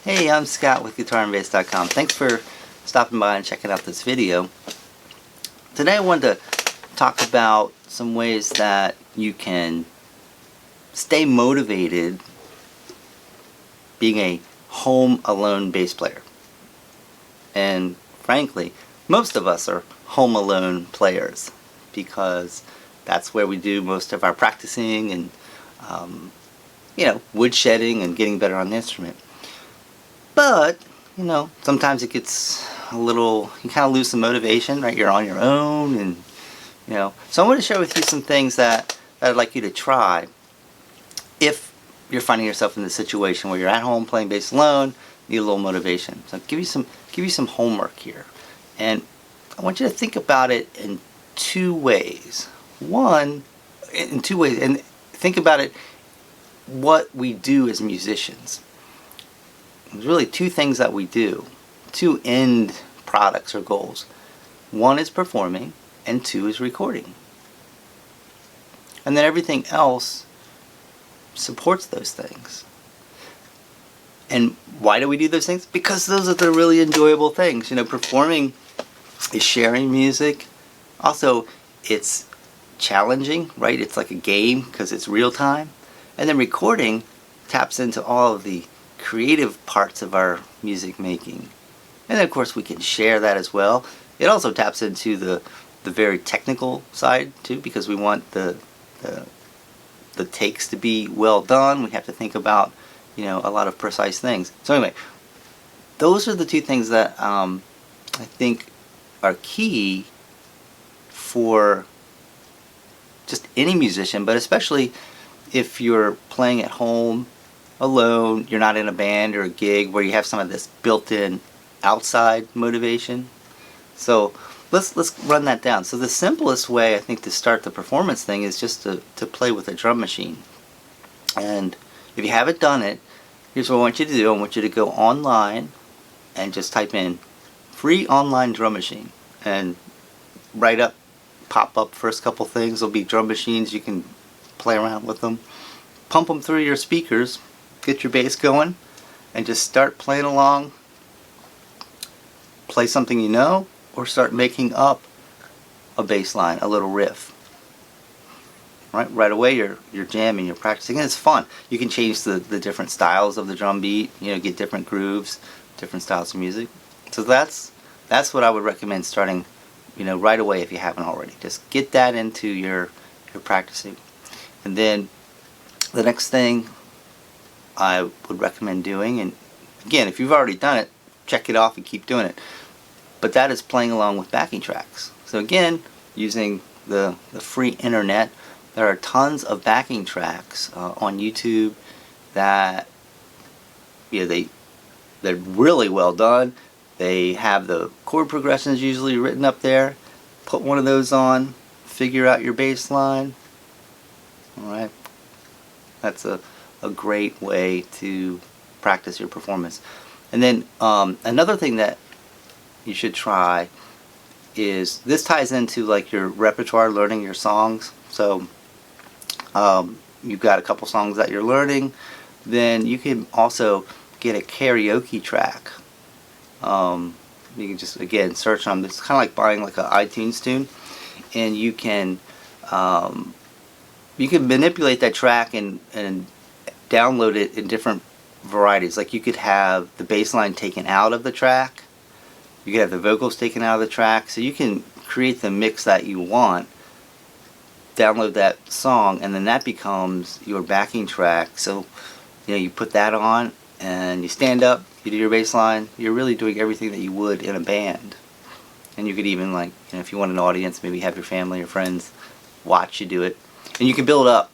Hey, I'm Scott with GuitarAndBass.com. Thanks for stopping by and checking out this video. Today I wanted to talk about some ways that you can stay motivated being a home alone bass player. And frankly, most of us are home alone players because that's where we do most of our practicing and woodshedding and getting better on the instrument. But, sometimes it gets a little, you kind of lose some motivation, right? You're on your own and, So I want to share with you some things that I'd like you to try if you're finding yourself in the situation where you're at home playing bass alone, need a little motivation. So give you some homework here. And I want you to think about it in two ways. And think about it, what we do as musicians. There's really two things that we do, two end products or goals. One is performing and two is recording. And then everything else supports those things. And why do we do those things? Because those are the really enjoyable things. Performing is sharing music. Also, it's challenging, right? It's like a game because it's real time. And then recording taps into all of the creative parts of our music making. And then of course we can share that as well. It also taps into the very technical side too, because we want the takes to be well done. We have to think about a lot of precise things. So anyway, those are the two things that I think are key for just any musician, but especially if you're playing at home alone, you're not in a band or a gig where you have some of this built-in outside motivation. So let's run that down. So the simplest way I think to start the performance thing is just to play with a drum machine. And if you haven't done it, here's what I want you to do. I want you to go online and just type in free online drum machine, and pop up first couple things will be drum machines. You can play around with them, pump them through your speakers, get your bass going, and just start playing along. Play something you know, or start making up a bass line, a little riff. Right away you're jamming, you're practicing, and it's fun. You can change the different styles of the drum beat, get different grooves, different styles of music. So that's what I would recommend starting, right away if you haven't already. Just get that into your practicing. And then the next thing I would recommend doing, and again, if you've already done it, check it off and keep doing it, but that is playing along with backing tracks. So again, using the free internet, there are tons of backing tracks on YouTube that they're really well done. They have the chord progressions usually written up there. Put one of those on, figure out your bass line. Alright, that's a great way to practice your performance. And then another thing that you should try is, this ties into like your repertoire, learning your songs. So you've got a couple songs that you're learning, then you can also get a karaoke track. You can just again search on them. It's kind of like buying like an iTunes tune, and you can manipulate that track and download it in different varieties. Like you could have the bass line taken out of the track, you could have the vocals taken out of the track, so you can create the mix that you want, download that song, and then that becomes your backing track. So you put that on and you stand up, you do your bass line, you're really doing everything that you would in a band. And you could even, like, if you want an audience, maybe have your family or friends watch you do it. And you can build up,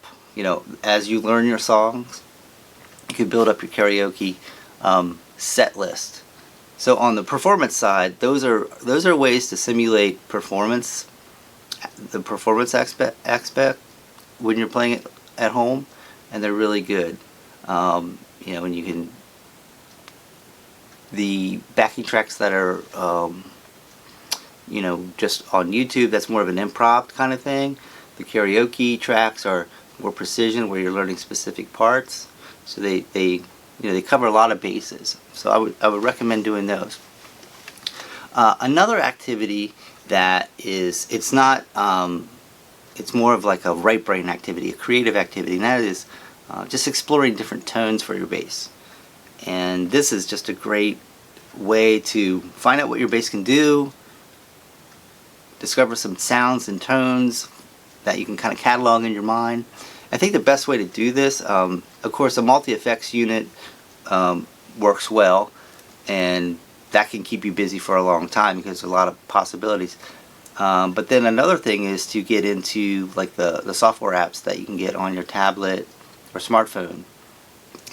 as you learn your songs, you can build up your karaoke set list. So on the performance side, those are ways to simulate performance, the performance aspect when you're playing it at home, and they're really good. And you can, the backing tracks that are just on YouTube, that's more of an improv kind of thing. The karaoke tracks are more precision, where you're learning specific parts. So they they cover a lot of bases. So I would recommend doing those. Another activity that it's not, it's more of like a right brain activity, a creative activity, and that is just exploring different tones for your bass. And this is just a great way to find out what your bass can do, discover some sounds and tones that you can kind of catalog in your mind. I think the best way to do this, of course, a multi-effects unit works well, and that can keep you busy for a long time because there's a lot of possibilities. But then another thing is to get into like the software apps that you can get on your tablet or smartphone.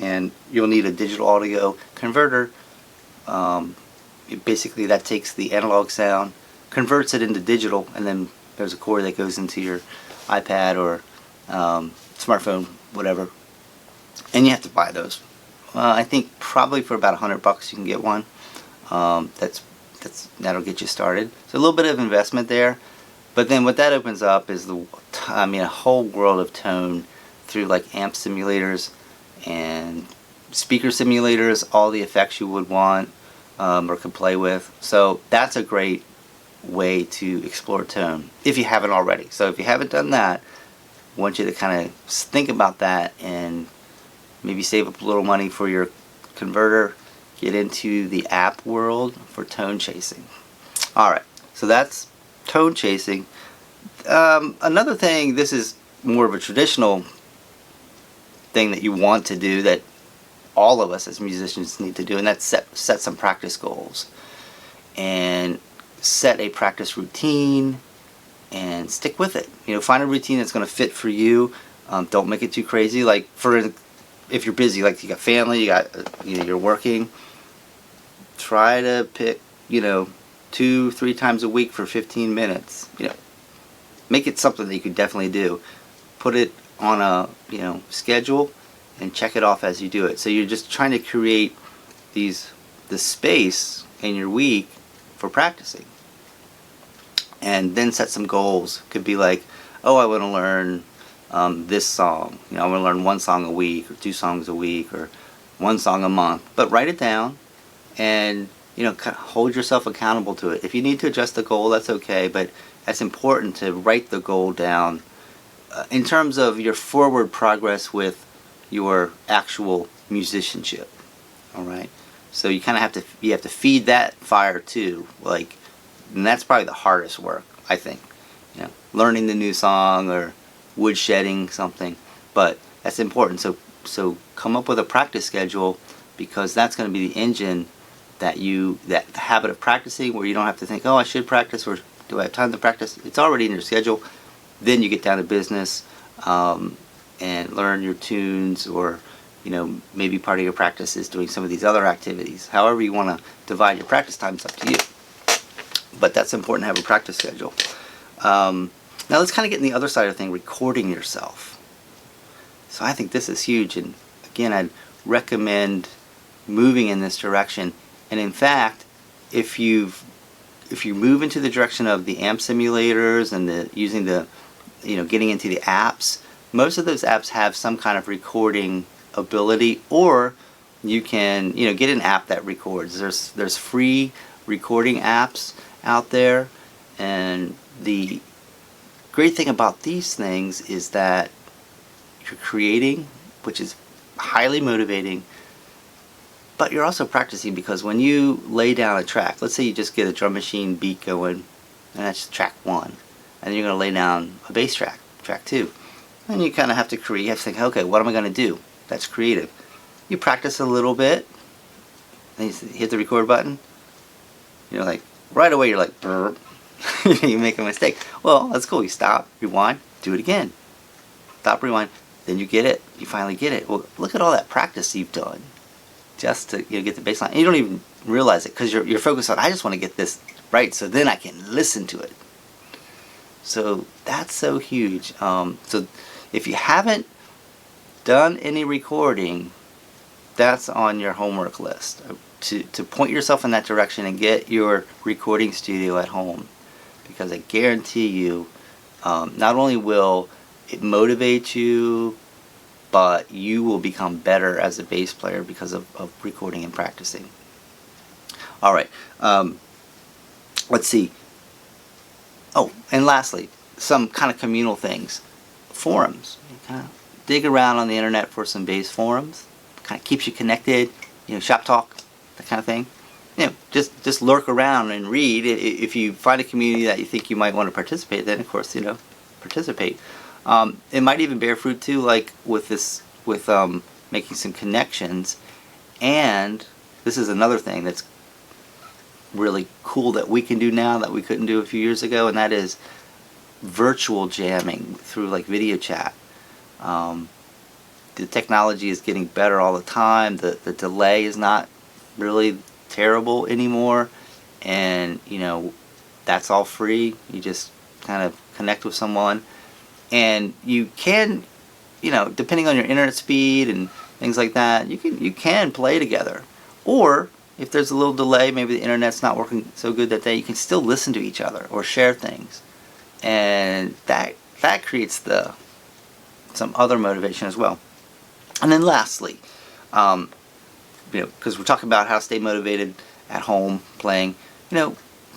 And you'll need a digital audio converter. Basically that takes the analog sound, converts it into digital, and then there's a cord that goes into your iPad or smartphone, whatever. And you have to buy those. I think probably for about $100 you can get one. That'll get you started. So a little bit of investment there, but then what that opens up is a whole world of tone through like amp simulators and speaker simulators, all the effects you would want or could play with. So that's a great way to explore tone if you haven't already. So if you haven't done that, I want you to kind of think about that and maybe save up a little money for your converter. Get into the app world for tone chasing. Alright, so that's tone chasing. Another thing, this is more of a traditional thing that you want to do, that all of us as musicians need to do, and that's set some practice goals. And set a practice routine and stick with it. Find a routine that's going to fit for you. Don't make it too crazy. Like if you're busy, like you got family, you're working, try to pick 2-3 times a week for 15 minutes. Make it something that you could definitely do. Put it on a schedule and check it off as you do it. So you're just trying to create the space in your week for practicing. And then set some goals. Could be like, oh, I want to learn this song. I want to learn 1 song a week or 2 songs a week or 1 song a month. But write it down and hold yourself accountable to it. If you need to adjust the goal, that's okay, but it's important to write the goal down in terms of your forward progress with your actual musicianship. All right, so you kind of have to feed that fire too, and that's probably the hardest work, I think. Learning the new song or woodshedding something, but that's important. So come up with a practice schedule, because that's going to be the engine that the habit of practicing, where you don't have to think, oh, I should practice, or do I have time to practice? It's already in your schedule. Then you get down to business and learn your tunes, or maybe part of your practice is doing some of these other activities. However you want to divide your practice time is up to you. But that's important to have a practice schedule. Now let's kind of get in the other side of the thing, recording yourself. So I think this is huge, and again, I'd recommend moving in this direction. And in fact, if you move into the direction of the amp simulators and getting into the apps, most of those apps have some kind of recording ability, or you can get an app that records. There's free recording apps out there, and the great thing about these things is that you're creating, which is highly motivating, but you're also practicing, because when you lay down a track, let's say you just get a drum machine beat going, and that's track 1, and then you're going to lay down a bass track 2, and you kind of have to create. You have to think, okay, what am I going to do? That's creative. You practice a little bit, then you hit the record button. Right away you're like, brr. You make a mistake. Well, that's cool. You stop, rewind, do it again. Stop, rewind. Then you get it. You finally get it. Well, look at all that practice you've done just to get the bass line. And you don't even realize it, because you're focused on, I just want to get this right so then I can listen to it. So that's so huge. So if you haven't done any recording, that's on your homework list. To point yourself in that direction and get your recording studio at home, because I guarantee you, not only will it motivate you, but you will become better as a bass player because of recording and practicing. All right, let's see. Oh, and lastly, some kind of communal things. Forums. You kind of dig around on the internet for some bass forums. Kind of keeps you connected. Shop talk, that kind of thing. Just lurk around and read. If you find a community that you think you might want to participate, then of course, participate. It might even bear fruit too, like with making some connections. And this is another thing that's really cool that we can do now that we couldn't do a few years ago, and that is virtual jamming through like video chat. The technology is getting better all the time. The delay is not really terrible anymore, and that's all free. You just kind of connect with someone, and you can, depending on your internet speed and things like that, you can play together. Or if there's a little delay, maybe the internet's not working so good that day, you can still listen to each other or share things, and that creates some other motivation as well. And then lastly, because we're talking about how to stay motivated at home playing,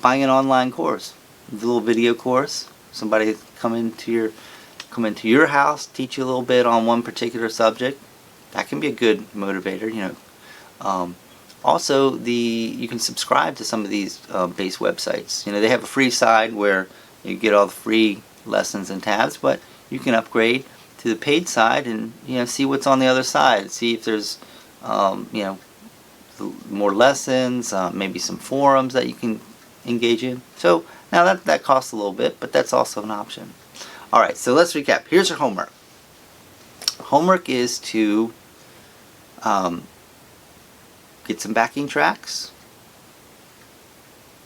buying an online course, a little video course. Somebody come into your house, teach you a little bit on one particular subject. That can be a good motivator. Also, you can subscribe to some of these bass websites. They have a free side where you get all the free lessons and tabs, but you can upgrade to the paid side and see what's on the other side. See if there's more lessons, maybe some forums that you can engage in. So now that costs a little bit, but that's also an option. All right, so let's recap. Here's your homework. Homework is to get some backing tracks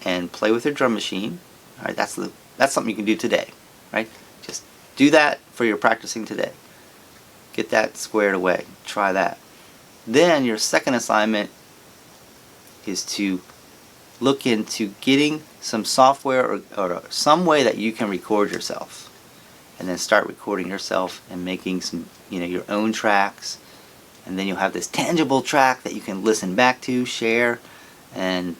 and play with your drum machine. All right, that's something you can do today. Right, just do that for your practicing today. Get that squared away. Try that. Then your second assignment is to look into getting some software or some way that you can record yourself, and then start recording yourself and making some your own tracks, and then you'll have this tangible track that you can listen back to, share, and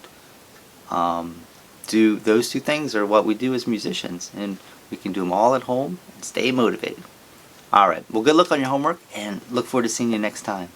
do those two things are what we do as musicians, and we can do them all at home and stay motivated. Alright, well, good luck on your homework, and look forward to seeing you next time.